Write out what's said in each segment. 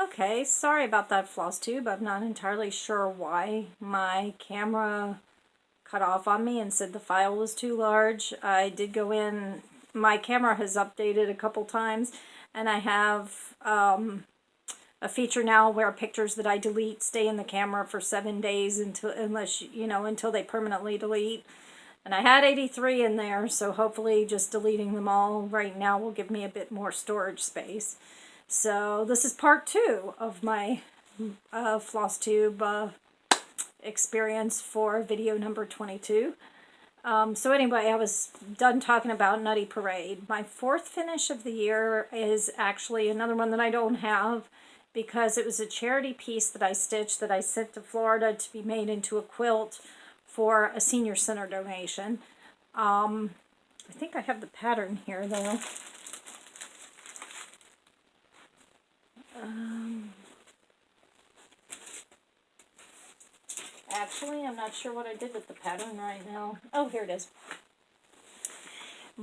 Okay, sorry about that, Flosstube. I'm not entirely sure why my camera cut off on me and said the file was too large. I did go in, my camera has updated a couple times, and I have a feature now where pictures that I delete stay in the camera for 7 days until they permanently delete. And I had 83 in there, so hopefully just deleting them all right now will give me a bit more storage space. So this is part 2 of my Flosstube experience for video number 22. So anyway, I was done talking about Nutty Parade. My 4th finish of the year is actually another one that I don't have because it was a charity piece that I stitched that I sent to Florida to be made into a quilt for a senior center donation. I think I have the pattern here though. Actually, I'm not sure what I did with the pattern right now. Oh, here it is.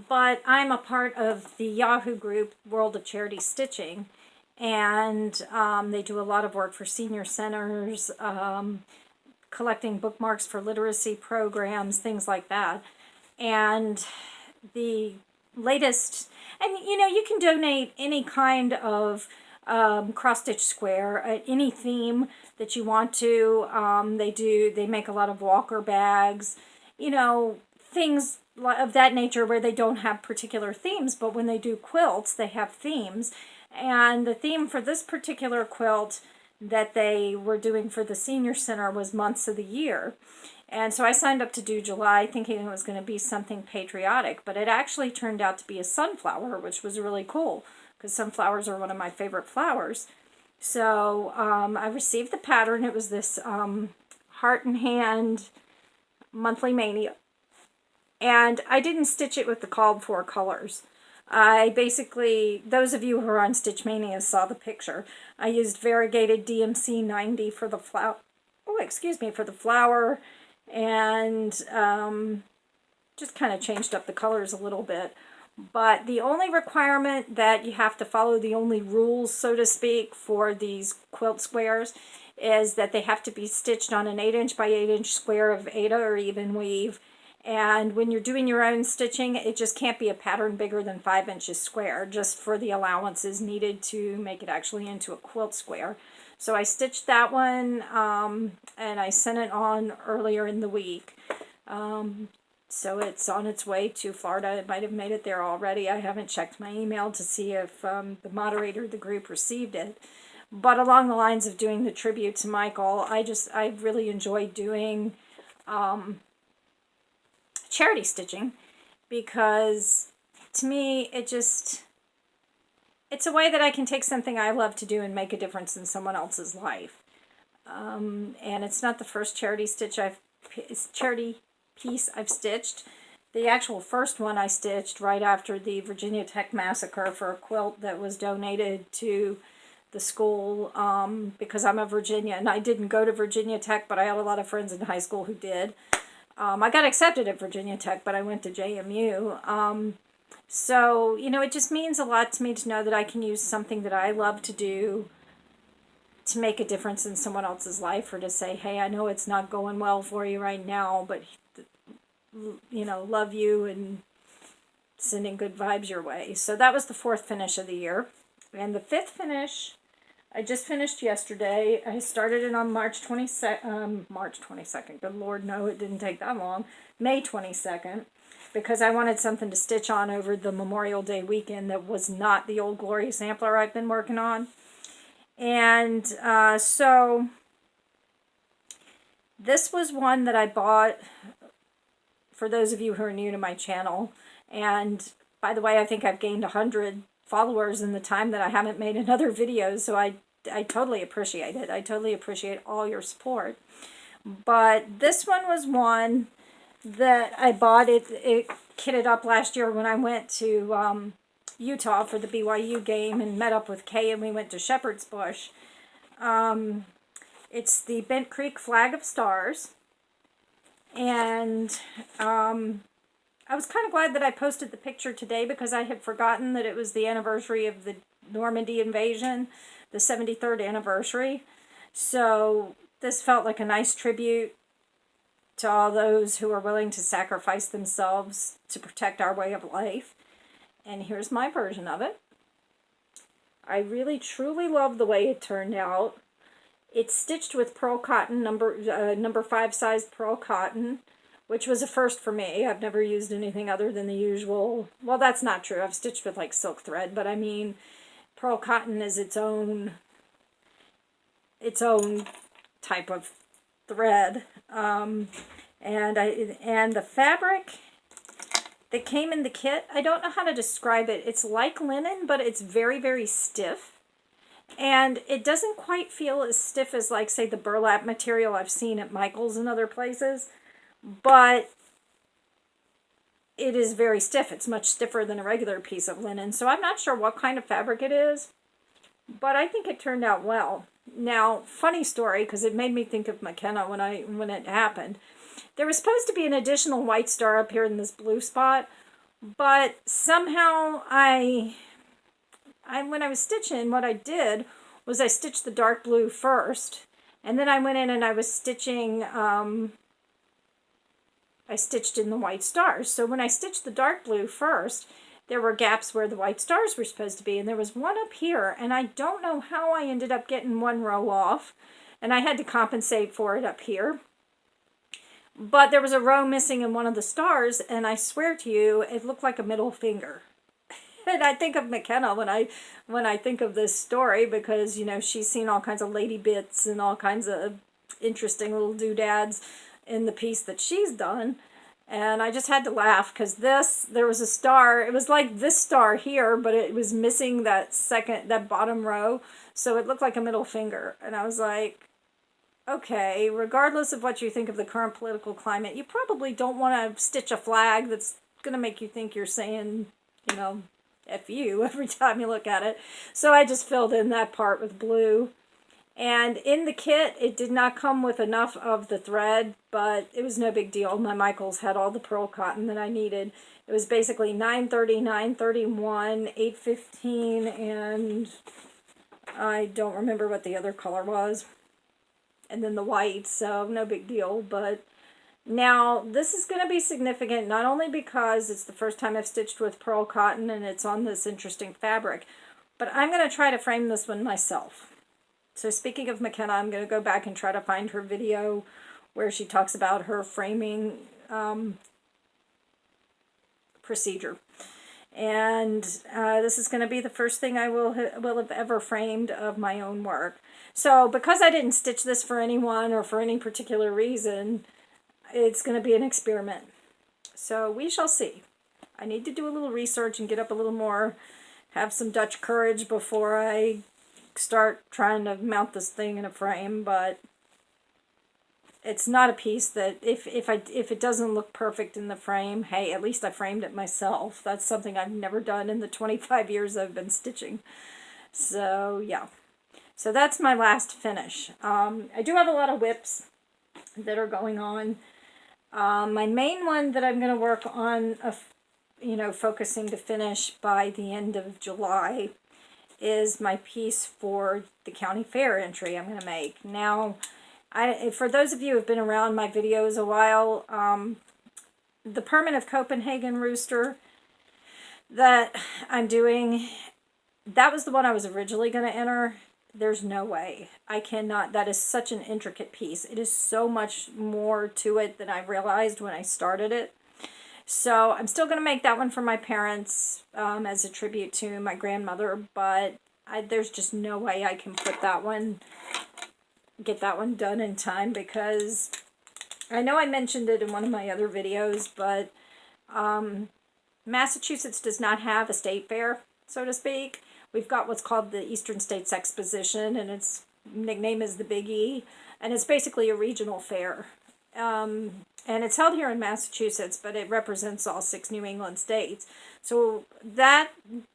But I'm a part of the Yahoo group, World of Charity Stitching, and they do a lot of work for senior centers, collecting bookmarks for literacy programs, things like that. And the latest, and you can donate any kind of cross-stitch square, any theme that you want to. They make a lot of walker bags, things of that nature where they don't have particular themes, but when they do quilts, they have themes. And the theme for this particular quilt that they were doing for the senior center was months of the year. And so I signed up to do July thinking it was going to be something patriotic, but it actually turned out to be a sunflower, which was really cool because sunflowers are one of my favorite flowers. So I received the pattern. It was this Heart and Hand Monthly Mania. And I didn't stitch it with the called for colors. I basically, those of you who are on Stitch Mania saw the picture. I used variegated DMC 90 for the flower. Oh, excuse me, for the flower, and just kind of changed up the colors a little bit. But the only requirement that you have to follow, the only rules, so to speak, for these quilt squares is that they have to be stitched on an 8" by 8" square of Aida or even weave. And when you're doing your own stitching, it just can't be a pattern bigger than 5 inches square, just for the allowances needed to make it actually into a quilt square. So I stitched that one, and I sent it on earlier in the week. So it's on its way to Florida. It might have made it there already. I haven't checked my email to see if the moderator of the group received it. But along the lines of doing the tribute to Michael, I really enjoyed doing charity stitching, because to me it's a way that I can take something I love to do and make a difference in someone else's life. And it's not the first charity piece I've stitched. The actual first one I stitched right after the Virginia Tech massacre for a quilt that was donated to the school, because I'm a Virginia, and I didn't go to Virginia Tech, but I had a lot of friends in high school who did. I got accepted at Virginia Tech, but I went to JMU. So, it just means a lot to me to know that I can use something that I love to do to make a difference in someone else's life, or to say, hey, I know it's not going well for you right now, but, love you and sending good vibes your way. So that was the 4th finish of the year. And the 5th finish, I just finished yesterday. I started it on March 22nd. Good Lord, no, it didn't take that long. May 22nd, because I wanted something to stitch on over the Memorial Day weekend that was not the Old Glory sampler I've been working on. And so this was one that I bought for those of you who are new to my channel. And by the way, I think I've gained 100 followers in the time that I haven't made another video, so I totally appreciate it. I totally appreciate all your support. But this one was one that I bought. It kitted up last year when I went to Utah for the BYU game and met up with Kay, and we went to Shepherd's Bush. It's the Bent Creek Flag of Stars, and I was kind of glad that I posted the picture today, because I had forgotten that it was the anniversary of the Normandy invasion, the 73rd anniversary. So this felt like a nice tribute to all those who are willing to sacrifice themselves to protect our way of life. And here's my version of it. I really truly love the way it turned out. It's stitched with pearl cotton, number 5 size pearl cotton, which was a first for me. I've never used anything other than the usual. Well, that's not true. I've stitched with like silk thread, but I mean, pearl cotton is its own type of thread. And the fabric that came in the kit, I don't know how to describe it. It's like linen, but it's very, very stiff. And it doesn't quite feel as stiff as, like, say, the burlap material I've seen at Michael's and other places. But it is very stiff. It's much stiffer than a regular piece of linen. So I'm not sure what kind of fabric it is, but I think it turned out well. Now, funny story, because it made me think of McKenna when it happened. There was supposed to be an additional white star up here in this blue spot, but somehow when I was stitching, what I did was I stitched the dark blue first, and then I went in and I was stitching, I stitched in the white stars. So when I stitched the dark blue first, there were gaps where the white stars were supposed to be, and there was one up here, and I don't know how I ended up getting one row off, and I had to compensate for it up here. But there was a row missing in one of the stars, and I swear to you, it looked like a middle finger. And I think of McKenna when I think of this story, because, you know, she's seen all kinds of lady bits and all kinds of interesting little doodads in the piece that she's done. And I just had to laugh, because there was a star. It was like this star here, but it was missing that bottom row. So it looked like a middle finger. And I was like, okay, regardless of what you think of the current political climate, you probably don't want to stitch a flag that's going to make you think you're saying, you know, F you every time you look at it. So I just filled in that part with blue. And in the kit, it did not come with enough of the thread, but it was no big deal. My Michaels had all the pearl cotton that I needed. It was basically 930, 931, 815, and I don't remember what the other color was. And then the white, so no big deal. But now this is going to be significant, not only because it's the first time I've stitched with pearl cotton and it's on this interesting fabric, but I'm going to try to frame this one myself. So speaking of McKenna, I'm going to go back and try to find her video where she talks about her framing procedure. And this is going to be the first thing I will have ever framed of my own work. So because I didn't stitch this for anyone or for any particular reason, it's going to be an experiment. So we shall see. I need to do a little research and get up a little more, have some Dutch courage before I start trying to mount this thing in a frame, but it's not a piece that if it doesn't look perfect in the frame, hey, at least I framed it myself. That's something I've never done in the 25 years I've been stitching. So yeah, so that's my last finish. I do have a lot of whips that are going on. My main one that I'm going to work on, focusing to finish by the end of July is my piece for the county fair entry I'm going to make. Now, for those of you who have been around my videos a while, the Permanent Copenhagen rooster that I'm doing, that was the one I was originally going to enter. There's no way. I cannot. That is such an intricate piece. It is so much more to it than I realized when I started it. So I'm still going to make that one for my parents as a tribute to my grandmother, but there's just no way I can get that one done in time, because I know I mentioned it in one of my other videos, but Massachusetts does not have a state fair, so to speak. We've got what's called the Eastern States Exposition, and its nickname is the Big E, and it's basically a regional fair. And it's held here in Massachusetts, but it represents all 6 New England states. So the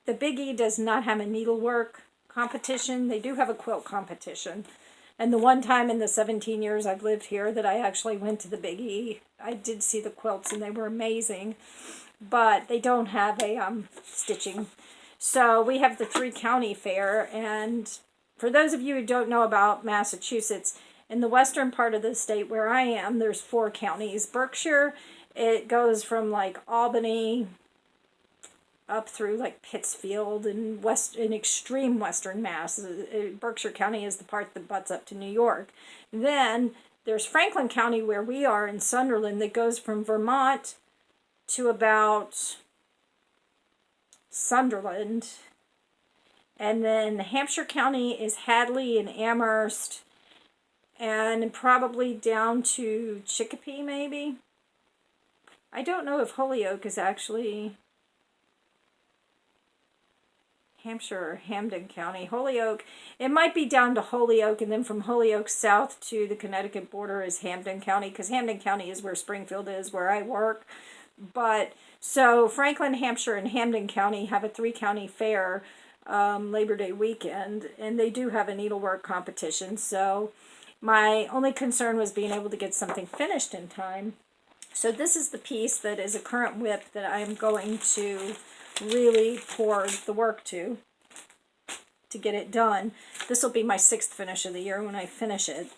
Big E does not have a needlework competition. They do have a quilt competition. And the one time in the 17 years I've lived here that I actually went to the Big E, I did see the quilts and they were amazing. But they don't have a stitching. So we have the 3-county fair, and for those of you who don't know about Massachusetts, in the western part of the state where I am, there's 4 counties. Berkshire, it goes from like Albany up through like Pittsfield and in extreme western Mass. Berkshire County is the part that butts up to New York. Then there's Franklin County, where we are in Sunderland, that goes from Vermont to about Sunderland. And then Hampshire County is Hadley and Amherst, and probably down to Chicopee, maybe. I don't know if Holyoke is actually Hampshire or Hampden County. Holyoke, it might be down to Holyoke, and then from Holyoke south to the Connecticut border is Hampden County, because Hampden County is where Springfield is, where I work. But, so Franklin, Hampshire, and Hampden County have a 3-county fair Labor Day weekend, and they do have a needlework competition, so my only concern was being able to get something finished in time. So this is the piece that is a current whip that I'm going to really pour the work to get it done. This will be my 6th finish of the year when I finish it.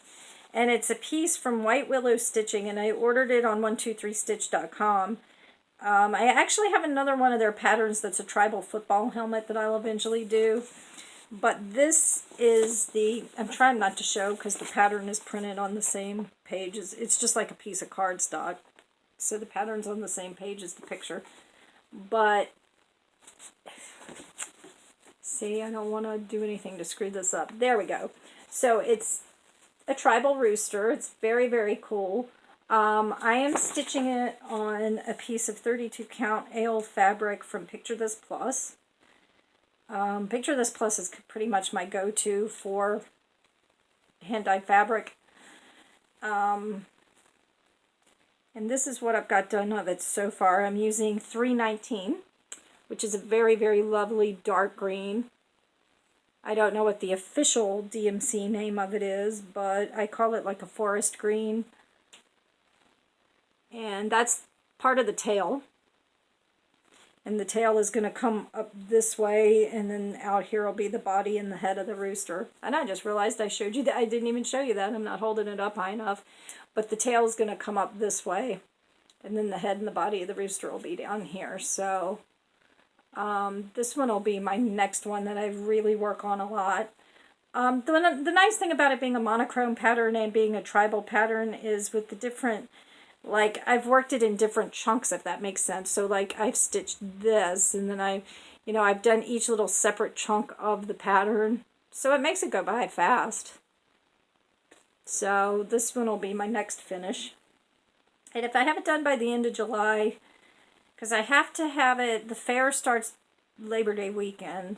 And it's a piece from White Willow Stitching, and I ordered it on 123stitch.com. I actually have another one of their patterns that's a tribal football helmet that I'll eventually do. But this is the, I'm trying not to show because the pattern is printed on the same page. It's just like a piece of cardstock. So the pattern's on the same page as the picture. But, see, I don't want to do anything to screw this up. There we go. So it's a tribal rooster. It's very, very cool. I am stitching it on a piece of 32 count ale fabric from Picture This Plus. Picture This Plus is pretty much my go-to for hand-dyed fabric. And this is what I've got done of it so far. I'm using 319, which is a very, very lovely dark green. I don't know what the official DMC name of it is, but I call it like a forest green. And that's part of the tail. And the tail is going to come up this way, and then out here will be the body and the head of the rooster. And I just realized I showed you that. I didn't even show you that. I'm not holding it up high enough. But the tail is going to come up this way, and then the head and the body of the rooster will be down here. So this one will be my next one that I really work on a lot. The nice thing about it being a monochrome pattern and being a tribal pattern is with the different, like, I've worked it in different chunks, if that makes sense. So, like, I've stitched this, and then I've done each little separate chunk of the pattern. So it makes it go by fast. So this one will be my next finish. And if I have it done by the end of July, because I have to have it, the fair starts Labor Day weekend.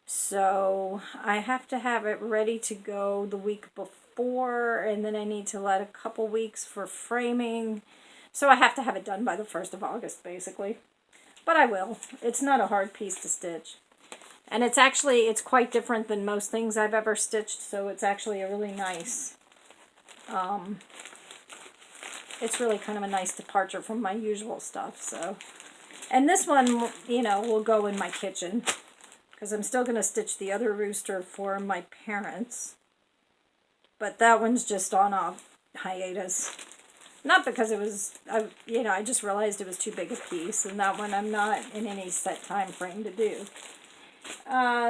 So I have to have it ready to go the week before, and then I need to let a couple weeks for framing. So I have to have it done by the 1st of August, basically. But I will. It's not a hard piece to stitch. And it's quite different than most things I've ever stitched, so it's actually a really nice, it's really kind of a nice departure from my usual stuff, so. And this one, will go in my kitchen, because I'm still going to stitch the other rooster for my parents. But that one's just on a hiatus. Not because it was, I just realized it was too big a piece, and that one I'm not in any set time frame to do.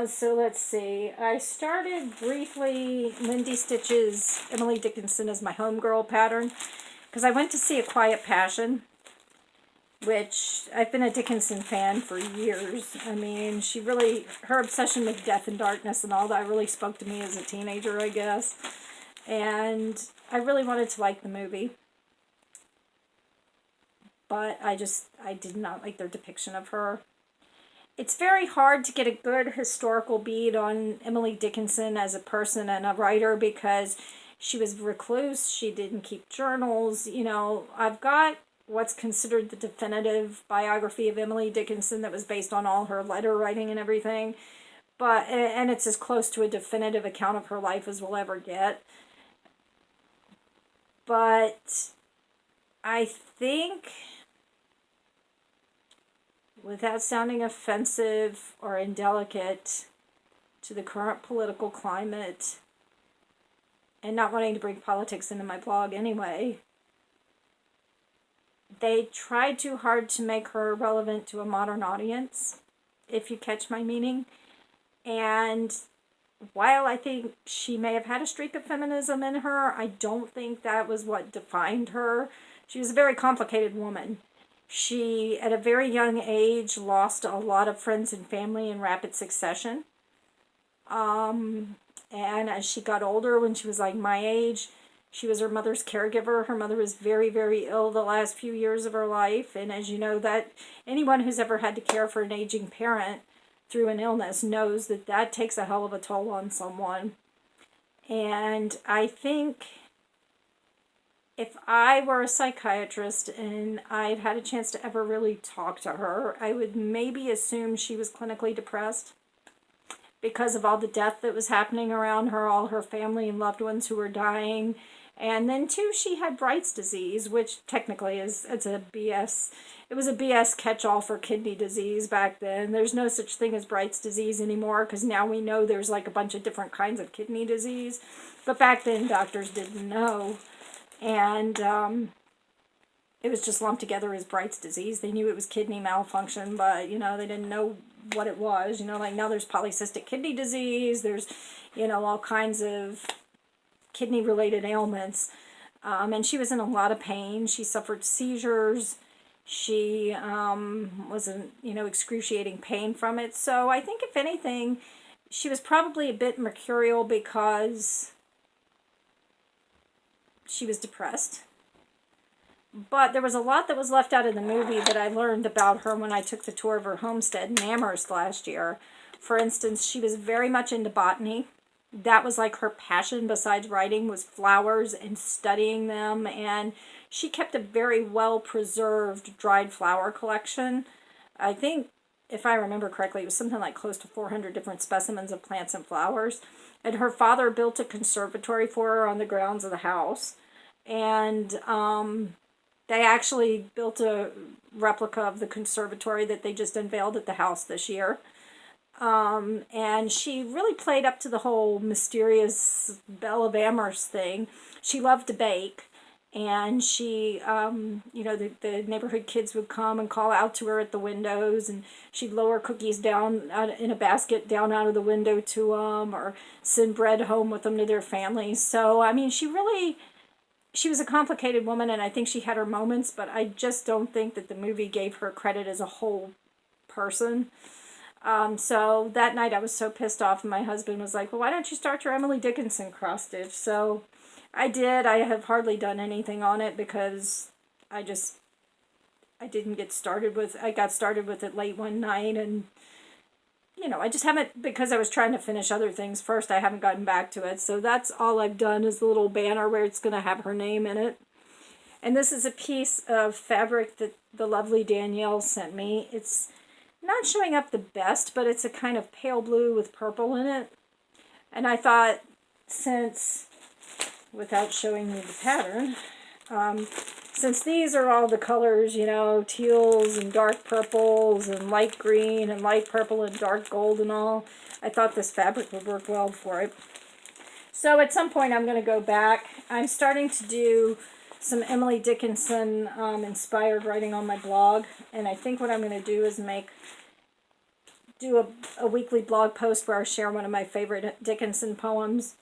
So let's see. I started briefly Lindy Stitch's Emily Dickinson as my homegirl pattern, because I went to see A Quiet Passion, which I've been a Dickinson fan for years. I mean, her obsession with death and darkness and all that really spoke to me as a teenager, I guess. And I really wanted to like the movie. But I did not like their depiction of her. It's very hard to get a good historical bead on Emily Dickinson as a person and a writer, because she was recluse, she didn't keep journals. I've got what's considered the definitive biography of Emily Dickinson that was based on all her letter writing and everything. And it's as close to a definitive account of her life as we'll ever get. But I think without sounding offensive or indelicate to the current political climate, and not wanting to bring politics into my blog anyway, they tried too hard to make her relevant to a modern audience, if you catch my meaning. And while I think she may have had a streak of feminism in her, I don't think that was what defined her. She was a very complicated woman. She, at a very young age, lost a lot of friends and family in rapid succession. And as she got older, when she was like my age, she was her mother's caregiver. Her mother was very, very ill the last few years of her life. And as you know, that anyone who's ever had to care for an aging parent through an illness knows that that takes a hell of a toll on someone. And I think if I were a psychiatrist and I'd had a chance to ever really talk to her, I would maybe assume she was clinically depressed because of all the death that was happening around her, all her family and loved ones who were dying. And then too, she had Bright's disease, which technically it's a BS. It was a BS catch-all for kidney disease back then. There's no such thing as Bright's disease anymore, because now we know there's like a bunch of different kinds of kidney disease. But back then, doctors didn't know. And it was just lumped together as Bright's disease. They knew it was kidney malfunction, but, you know, they didn't know what it was. You know, like now there's polycystic kidney disease. There's, you know, all kinds of kidney-related ailments. And she was in a lot of pain. She suffered seizures. She was in, you know, excruciating pain from it. So I think, if anything, she was probably a bit mercurial because she was depressed. But there was a lot that was left out of the movie that I learned about her when I took the tour of her homestead in Amherst last year. For instance, she was very much into botany. That was like her passion besides writing, was flowers and studying them. And she kept a very well-preserved dried flower collection. I think, if I remember correctly, it was something like close to 400 different specimens of plants and flowers. And her father built a conservatory for her on the grounds of the house. And they actually built a replica of the conservatory that they just unveiled at the house this year. And she really played up to the whole mysterious Belle of Amherst thing. She loved to bake. And she, you know, the neighborhood kids would come and call out to her at the windows, and she'd lower cookies down in a basket down out of the window to them, or send bread home with them to their families. So, I mean, she was a complicated woman, and I think she had her moments, but I just don't think that the movie gave her credit as a whole person. So that night I was so pissed off, and my husband was like, well, why don't you start your Emily Dickinson cross-stitch? So I did. I have hardly done anything on it because I didn't get started with, I got started with it late one night, and, you know, I just haven't, because I was trying to finish other things first, I haven't gotten back to it. So that's all I've done, is the little banner where it's going to have her name in it. And this is a piece of fabric that the lovely Danielle sent me. It's not showing up the best, but it's a kind of pale blue with purple in it. And I thought, since, without showing you the pattern, since these are all the colors, you know, teals and dark purples and light green and light purple and dark gold and all, I thought this fabric would work well for it. So at some point I'm going to go back. I'm starting to do some Emily Dickinson inspired writing on my blog, and I think what I'm going to do is do a weekly blog post where I share one of my favorite Dickinson poems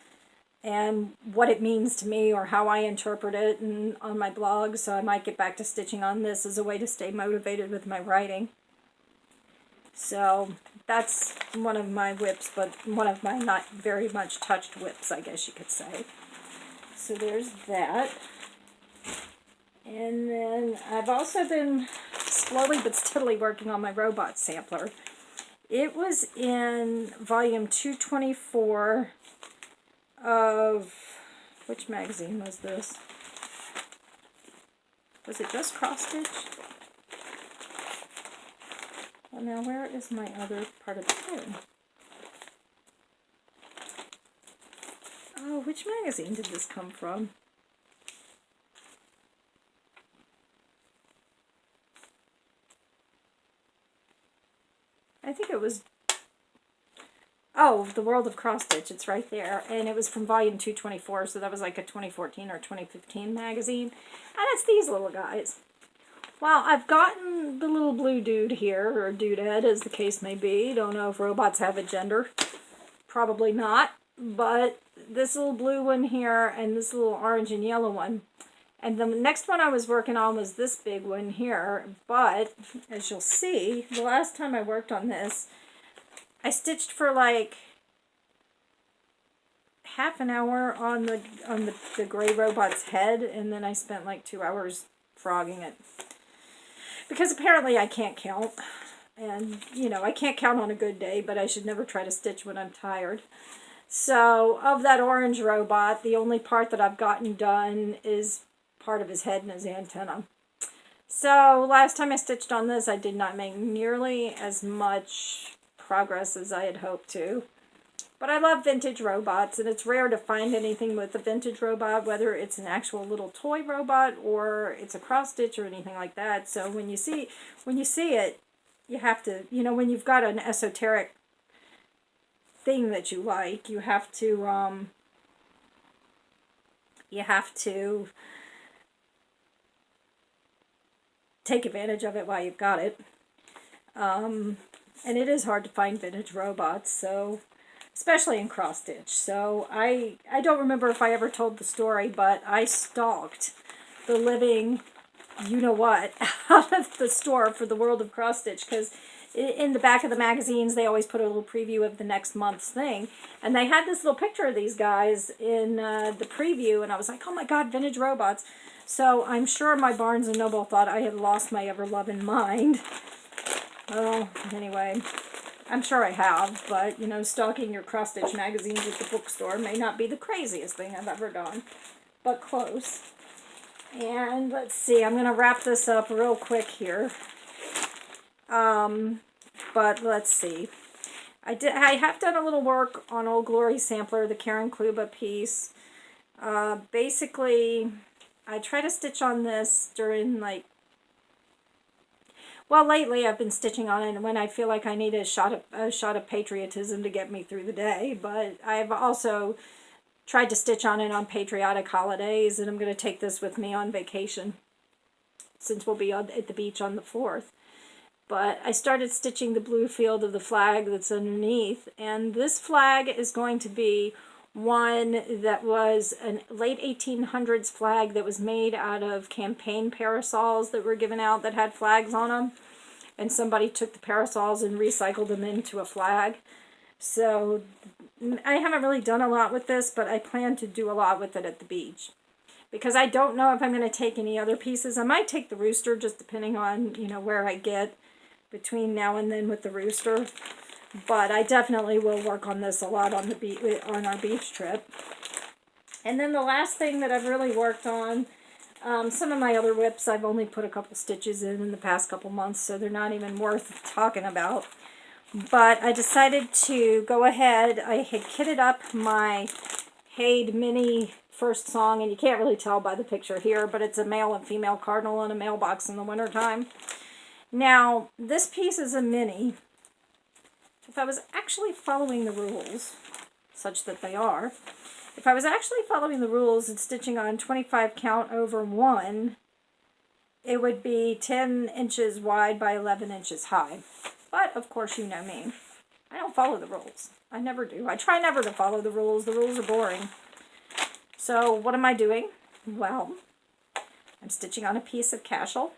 and what it means to me, or how I interpret it, and on my blog. So I might get back to stitching on this as a way to stay motivated with my writing. So that's one of my whips, but one of my not very much touched whips, I guess you could say. So there's that. And then I've also been slowly but steadily working on my robot sampler. It was in volume 224 of, which magazine was this? Was it just Cross Stitch? Well, now where is my other part of the pin? Oh, which magazine did this come from? it was, oh, The World of Cross Stitch, it's right there, and it was from volume 224, so that was like a 2014 or 2015 magazine, and it's these little guys. Well, I've gotten the little blue dude here, or doodad, as the case may be. Don't know if robots have a gender. Probably not, but this little blue one here, and this little orange and yellow one. And the next one I was working on was this big one here, but, as you'll see, the last time I worked on this, I stitched for like half an hour on the gray robot's head, and then I spent like 2 hours frogging it. Because apparently I can't count, and, you know, I can't count on a good day, but I should never try to stitch when I'm tired. So, of that orange robot, the only part that I've gotten done is part of his head and his antenna. So, last time I stitched on this, I did not make nearly as much progress as I had hoped to. But I love vintage robots, and it's rare to find anything with a vintage robot, whether it's an actual little toy robot or it's a cross stitch or anything like that. So when you see it, you have to, you know, when you've got an esoteric thing that you like, you have to take advantage of it while you've got it. And it is hard to find vintage robots, so especially in cross stitch. So I don't remember if I ever told the story, but I stalked the living you-know-what out of the store for the World of Cross Stitch, because in the back of the magazines they always put a little preview of the next month's thing, and they had this little picture of these guys in the preview, and I was like, oh my god, vintage robots. So I'm sure my Barnes & Noble thought I had lost my ever-loving mind. Well, anyway, I'm sure I have, but, you know, stalking your cross-stitch magazines at the bookstore may not be the craziest thing I've ever done, but close. And let's see, I'm going to wrap this up real quick here. But let's see. I have done a little work on Old Glory Sampler, the Karen Kluba piece. Basically, I try to stitch on this during, like, well, lately I've been stitching on it when I feel like I need a shot of patriotism to get me through the day. But I've also tried to stitch on it on patriotic holidays, and I'm going to take this with me on vacation, since we'll be at the beach on the 4th. But I started stitching the blue field of the flag that's underneath, and this flag is going to be one that was a late 1800s flag that was made out of campaign parasols that were given out that had flags on them, and somebody took the parasols and recycled them into a flag. So I haven't really done a lot with this, but I plan to do a lot with it at the beach, because I don't know if I'm going to take any other pieces. I might take the rooster, just depending on, you know, where I get between now and then with the rooster. But I definitely will work on this a lot on our beach trip. And then the last thing that I've really worked on, some of my other whips I've only put a couple stitches in the past couple months, so they're not even worth talking about. But I decided to go ahead. I had kitted up my Haid Mini first song, and you can't really tell by the picture here, but it's a male and female cardinal in a mailbox in the wintertime. Now, this piece is a mini. If I was actually following the rules, such that they are, if I was actually following the rules and stitching on 25 count over 1, it would be 10 inches wide by 11 inches high. But, of course, you know me. I don't follow the rules. I never do. I try never to follow the rules. The rules are boring. So, what am I doing? Well, I'm stitching on a piece of cashel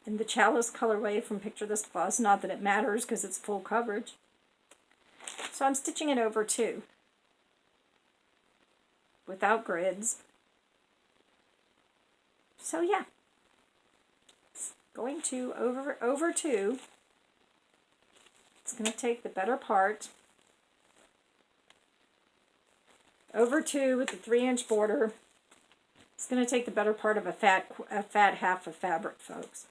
in the Chalice colorway from Picture This Plus. Not that it matters, because it's full coverage. So I'm stitching it over 2, without grids. So yeah, it's going to over 2. It's going to take the better part over 2 with the 3-inch border. It's going to take the better part of a fat half of fabric, folks.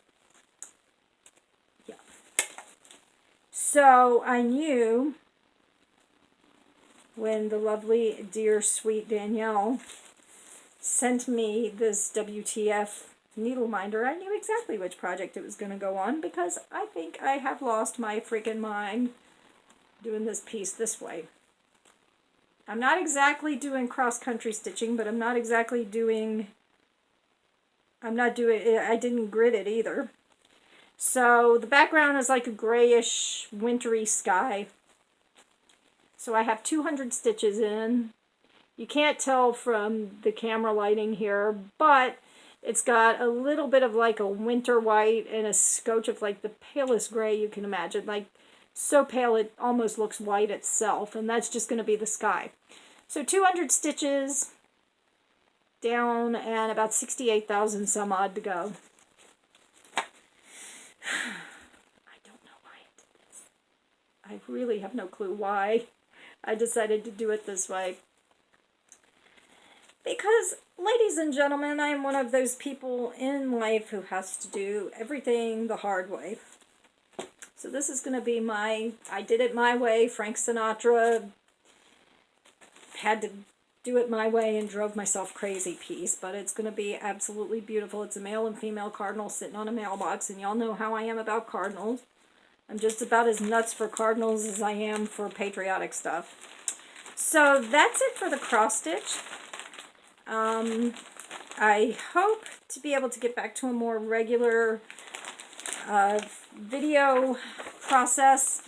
Yeah. So I knew when the lovely, dear, sweet Danielle sent me this WTF needle minder, I knew exactly which project it was going to go on, because I think I have lost my freaking mind doing this piece this way. I'm not exactly doing cross-country stitching, but I didn't grit it either. So the background is like a grayish, wintry sky. So I have 200 stitches in. You can't tell from the camera lighting here, but it's got a little bit of like a winter white and a scotch of like the palest gray you can imagine. Like so pale it almost looks white itself, and that's just going to be the sky. So 200 stitches down and about 68,000 some odd to go. I don't know why I did this. I really have no clue why I decided to do it this way. Because, ladies and gentlemen, I am one of those people in life who has to do everything the hard way. So this is going to be I did it my way, Frank Sinatra had to do it my way and drove myself crazy piece, but it's going to be absolutely beautiful. It's a male and female cardinal sitting on a mailbox, and y'all know how I am about cardinals. I'm just about as nuts for cardinals as I am for patriotic stuff. So that's it for the cross stitch. I hope to be able to get back to a more regular video process.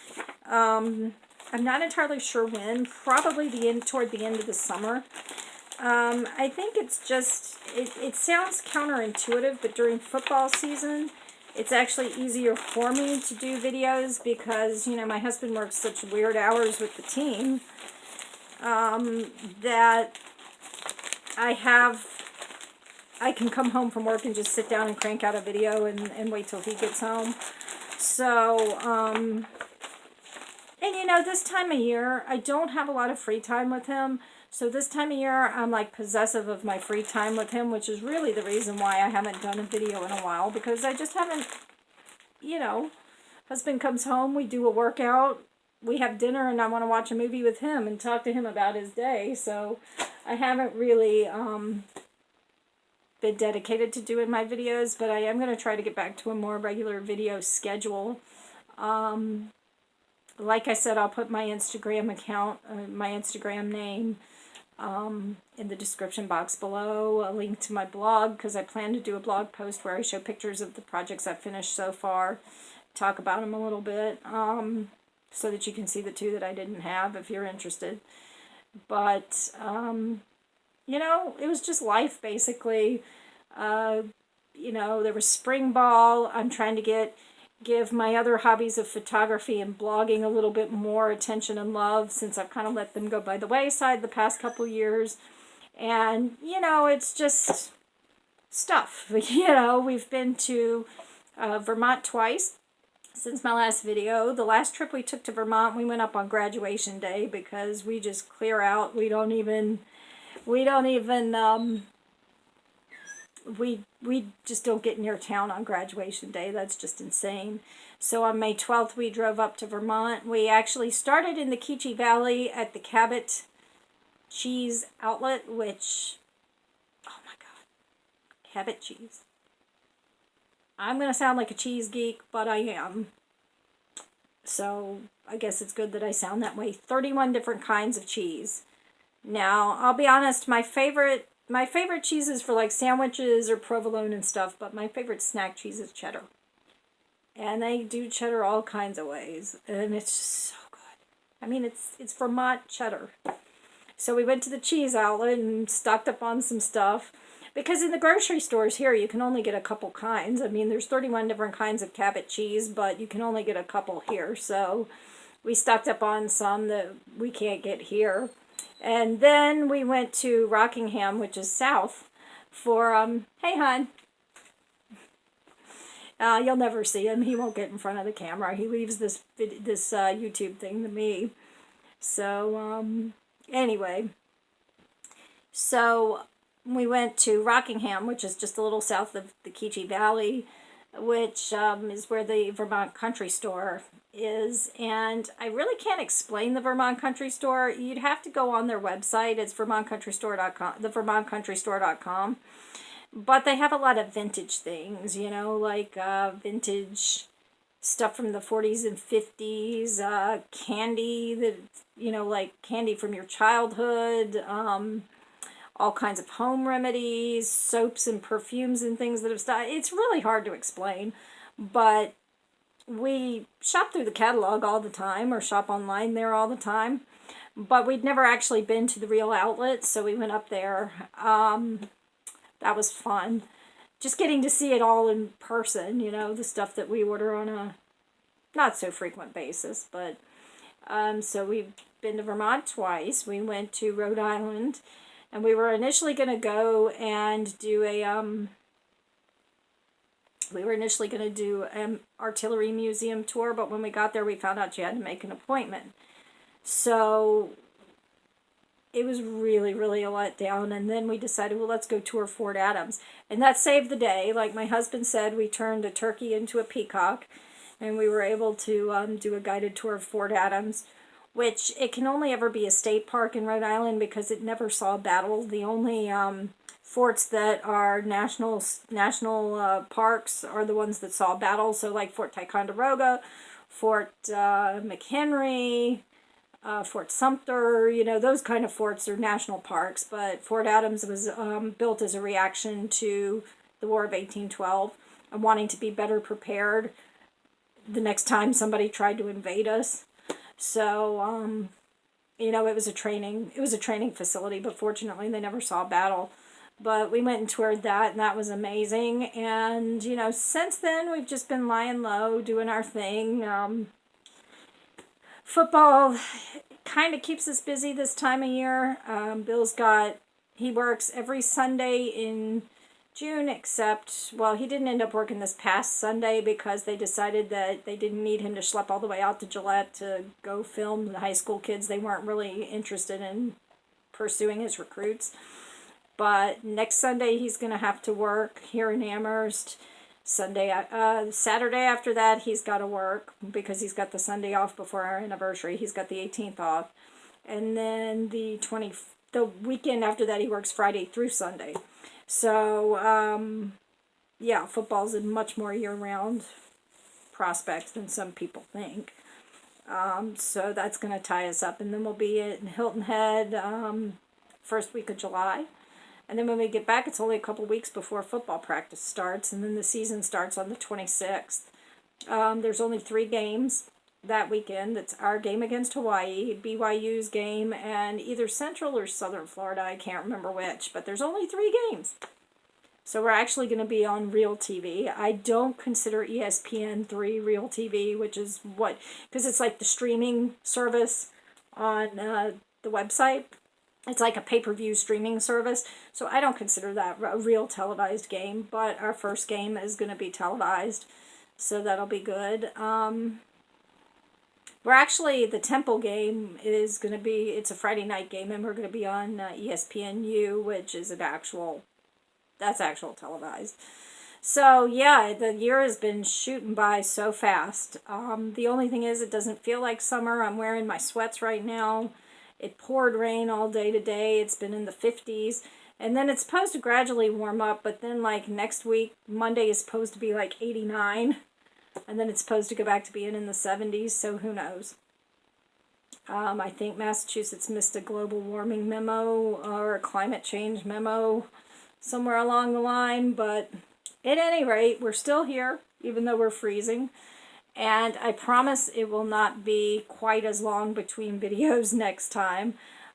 I'm not entirely sure when. Probably toward the end of the summer. I think it's just, it sounds counterintuitive, but during football season, it's actually easier for me to do videos because, you know, my husband works such weird hours with the team that I can come home from work and just sit down and crank out a video and wait till he gets home. So, and you know, this time of year, I don't have a lot of free time with him. So this time of year, I'm like possessive of my free time with him, which is really the reason why I haven't done a video in a while, because I just haven't, you know, husband comes home, we do a workout, we have dinner, and I want to watch a movie with him and talk to him about his day. So I haven't really been dedicated to doing my videos, but I am going to try to get back to a more regular video schedule. Like I said, I'll put my Instagram account, my Instagram name in the description box below, a link to my blog, because I plan to do a blog post where I show pictures of the projects I've finished so far, talk about them a little bit, so that you can see the two that I didn't have if you're interested. But, you know, it was just life, basically. You know, there was spring ball. I'm trying to give my other hobbies of photography and blogging a little bit more attention and love, since I've kind of let them go by the wayside the past couple years. And, you know, it's just stuff. You know, we've been to Vermont twice since my last video. The last trip we took to Vermont, we went up on graduation day because we just clear out. We just don't get near town on graduation day. That's just insane. So on May 12th, we drove up to Vermont. We actually started in the Keachie Valley at the Cabot Cheese Outlet, which, oh my God, Cabot cheese. I'm going to sound like a cheese geek, but I am. So I guess it's good that I sound that way. 31 different kinds of cheese. Now, I'll be honest, my favorite cheeses for like sandwiches or provolone and stuff, but my favorite snack cheese is cheddar. And they do cheddar all kinds of ways, and it's just so good. I mean, it's Vermont cheddar. So we went to the cheese outlet and stocked up on some stuff, because in the grocery stores here, you can only get a couple kinds. I mean, there's 31 different kinds of Cabot cheese, but you can only get a couple here. So we stocked up on some that we can't get here. And then we went to Rockingham, which is south, for, hey, hon. You'll never see him. He won't get in front of the camera. He leaves this YouTube thing to me. So, anyway. So, we went to Rockingham, which is just a little south of the Keachie Valley, which is where the Vermont Country Store is. And I really can't explain the Vermont Country Store. You'd have to go on their website. It's vermontcountrystore.com, thevermontcountrystore.com. But they have a lot of vintage things, you know, like vintage stuff from the 40s and 50s, candy that, you know, like candy from your childhood, all kinds of home remedies, soaps and perfumes and things that have started. It's really hard to explain, but we shop through the catalog all the time or shop online there all the time. But we'd never actually been to the real outlet, so we went up there. That was fun. Just getting to see it all in person, you know, the stuff that we order on a not so frequent basis. But so we've been to Vermont twice. We went to Rhode Island, and we were initially going to go and do an artillery museum tour, but when we got there we found out you had to make an appointment. So it was really, really a letdown, and then we decided, well, let's go tour Fort Adams. And that saved the day. Like my husband said, we turned a turkey into a peacock, and we were able to do a guided tour of Fort Adams, which it can only ever be a state park in Rhode Island because it never saw a battle. The only forts that are national parks are the ones that saw battles. So like Fort Ticonderoga, Fort McHenry, Fort Sumter, you know, those kind of forts are national parks. But Fort Adams was built as a reaction to the War of 1812 and wanting to be better prepared the next time somebody tried to invade us. So, you know, it was a training facility, but fortunately they never saw a battle. But we went and toured that, and that was amazing. And, you know, since then we've just been lying low, doing our thing. Football kind of keeps us busy this time of year. He works every Sunday in June, except, well, he didn't end up working this past Sunday because they decided that they didn't need him to schlep all the way out to Gillette to go film the high school kids. They weren't really interested in pursuing his recruits. But next Sunday he's going to have to work here in Amherst. Saturday after that he's got to work because he's got the Sunday off before our anniversary. He's got the 18th off. And then the weekend after that he works Friday through Sunday. So, yeah, football's a much more year-round prospect than some people think. So that's going to tie us up. And then we'll be in Hilton Head first week of July. And then when we get back, it's only a couple weeks before football practice starts. And then the season starts on the 26th. There's only 3 games that weekend. That's our game against Hawaii, BYU's game, and either Central or Southern Florida. I can't remember which, but there's only 3 games. So we're actually going to be on real TV. I don't consider ESPN3 real TV, which is because it's like the streaming service on the website. It's like a pay-per-view streaming service. So I don't consider that a real televised game, but our first game is going to be televised. So that'll be good. The Temple game is going to be, it's a Friday night game, and we're going to be on ESPNU, which is actual televised. So, yeah, the year has been shooting by so fast. The only thing is it doesn't feel like summer. I'm wearing my sweats right now. It poured rain all day today. It's been in the 50s. And then it's supposed to gradually warm up, but then, like, next week, Monday is supposed to be, like, 89. And then it's supposed to go back to being in the 70s, so who knows. I think Massachusetts missed a global warming memo or a climate change memo somewhere along the line, but at any rate, we're still here, even though we're freezing. And I promise it will not be quite as long between videos next time.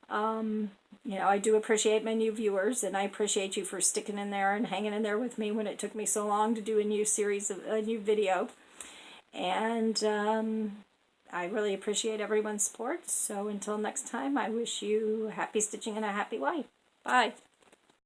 You know, I do appreciate my new viewers, and I appreciate you for sticking in there and hanging in there with me when it took me so long to do a new video. And I really appreciate everyone's support. So until next time, I wish you happy stitching and a happy life. Bye.